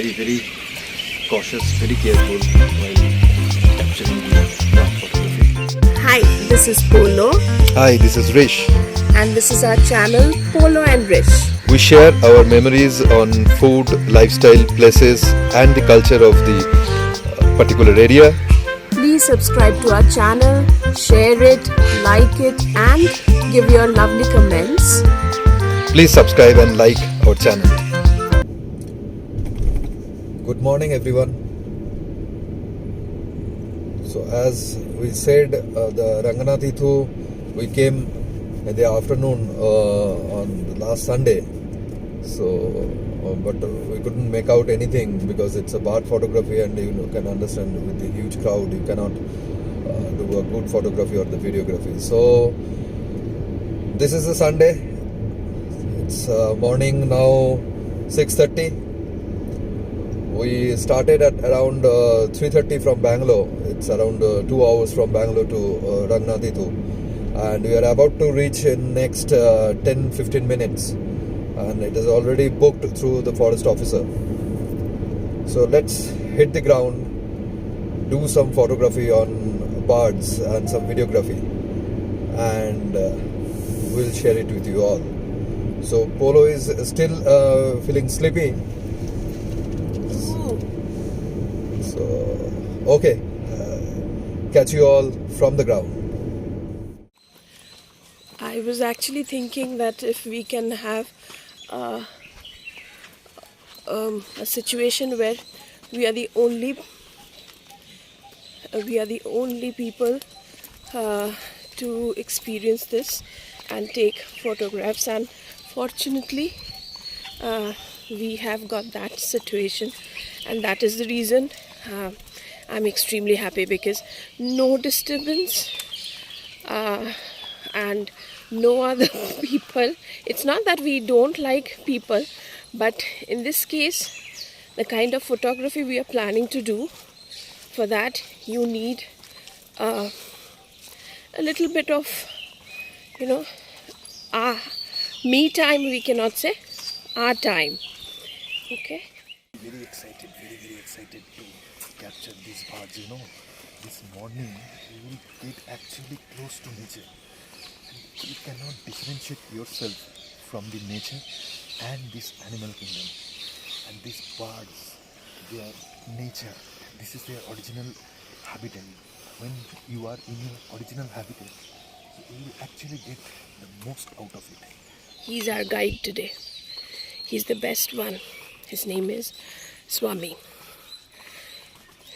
very cautious, very careful while capturing the photography. Hi, this is Polo Hi, this is Rish. and this is our channel Polo and Rish. We share our memories on food, lifestyle, places, and the culture of the particular area. Please subscribe to our channel, share it, like it and give your lovely comments. Please subscribe and like our channel. Good morning, everyone. So, as we said, the Ranganathittu, we came in the afternoon on the last Sunday. So, but we couldn't make out anything because it's a bar photography, and you can understand with the huge crowd, you cannot do a good photography or the videography. So, this is a Sunday. It's morning now, 6:30. We started at around 3:30 from Bangalore. It's around 2 hours from Bangalore to Ranganathittu, and we are about to reach in next 10-15 minutes, and it is already booked through the forest officer. So let's hit the ground, do some photography on birds and some videography, and we'll share it with you all. So Polo is still feeling sleepy. So, okay, catch you all from the ground. I was actually thinking that if we can have a situation where we are the only people to experience this and take photographs, and fortunately we have got that situation, and that is the reason I'm extremely happy, because no disturbance and no other people. It's not that we don't like people, but in this case, the kind of photography we are planning to do, for that you need a little bit of, me time, we cannot say, our time. Okay. Very excited to capture these birds. This morning you will get actually close to nature, and you cannot differentiate yourself from the nature and this animal kingdom. And these birds, their nature, this is their original habitat. When you are in your original habitat, you will actually get the most out of it. He's our guide today. He's the best one. His name is Swami.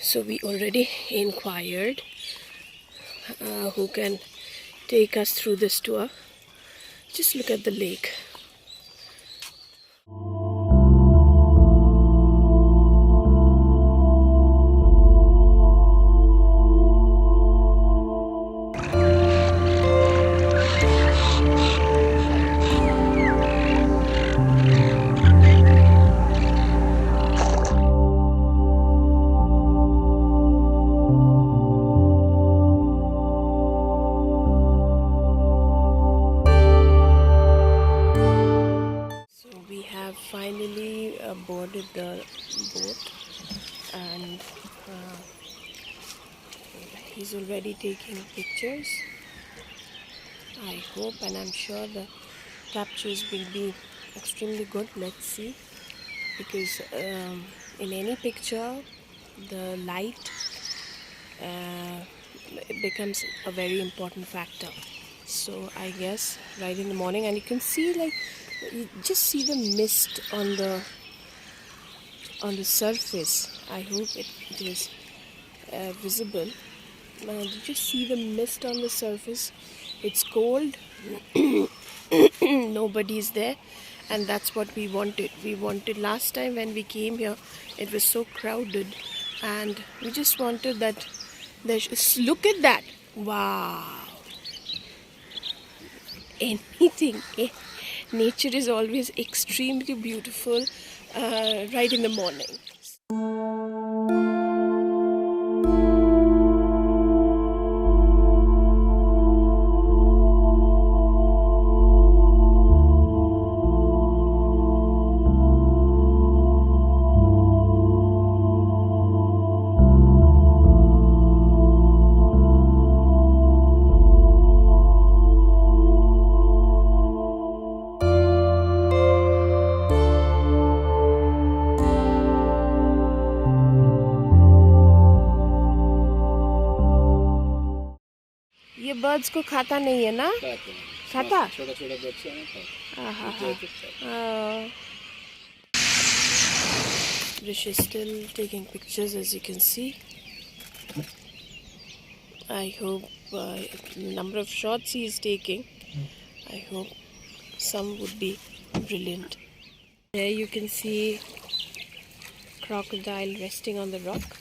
So we already inquired who can take us through this tour. Just look at the lake. Finally boarded the boat, and he's already taking pictures. I hope and I'm sure the captures will be extremely good. Let's see, because in any picture the light becomes a very important factor. So I guess right in the morning, and you can see, like, you just see the mist on the surface. I hope it is visible. You just see the mist on the surface. It's cold. Nobody's there, and that's what we wanted. We wanted last time when we came here, it was so crowded, and we just wanted that. Look at that! Wow! Anything. Nature is always extremely beautiful right in the morning. ये birds को खाता नहीं है ना? खाता? छोटा छोटा बच्चा है ना, खाता। Rish is still taking pictures, as you can see. I hope number of shots he is taking, I hope some would be brilliant. There you can see crocodile resting on the rock.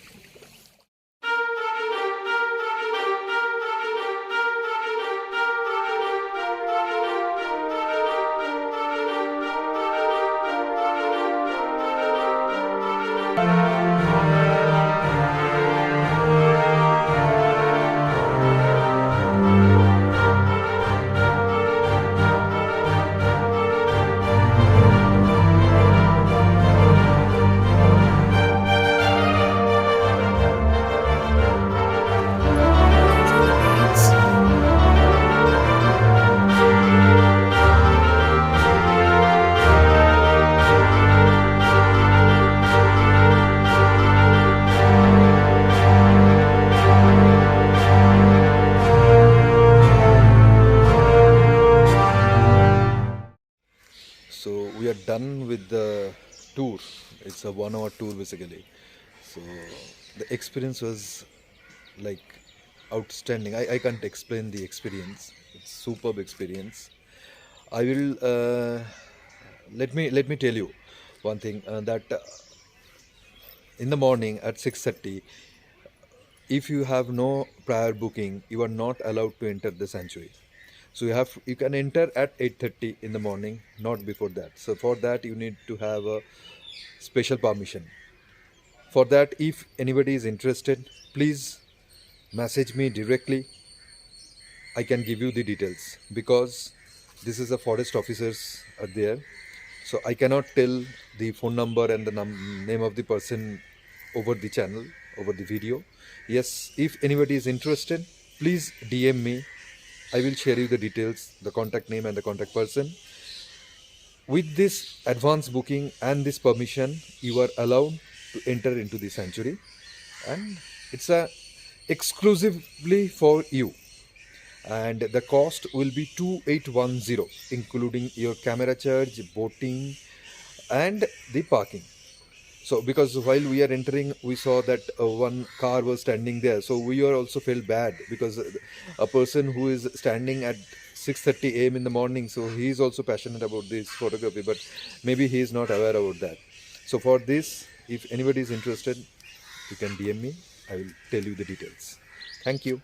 So we are done with the tour. It's a 1 hour tour basically. So the experience was like outstanding. I can't explain the experience. It's superb experience. I will let me tell you one thing that in the morning at 6:30, if you have no prior booking, you are not allowed to enter the sanctuary. So you can enter at 8:30 in the morning, not before that. So for that you need to have a special permission. For that, if anybody is interested, please message me directly. I can give you the details because this is a forest officers are there. So I cannot tell the phone number and the name of the person over the channel, over the video. Yes, if anybody is interested, please DM me. I will share you the details, the contact name and the contact person. With this advance booking and this permission, you are allowed to enter into the sanctuary, and it's exclusively for you. And the cost will be 2810, including your camera charge, boating, and the parking. So because while we are entering, we saw that one car was standing there, so we are also felt bad because a person who is standing at 6:30 a.m. in the morning, so he is also passionate about this photography, but maybe he is not aware about that. So for this, if anybody is interested, you can DM me. I will tell you the details. Thank you.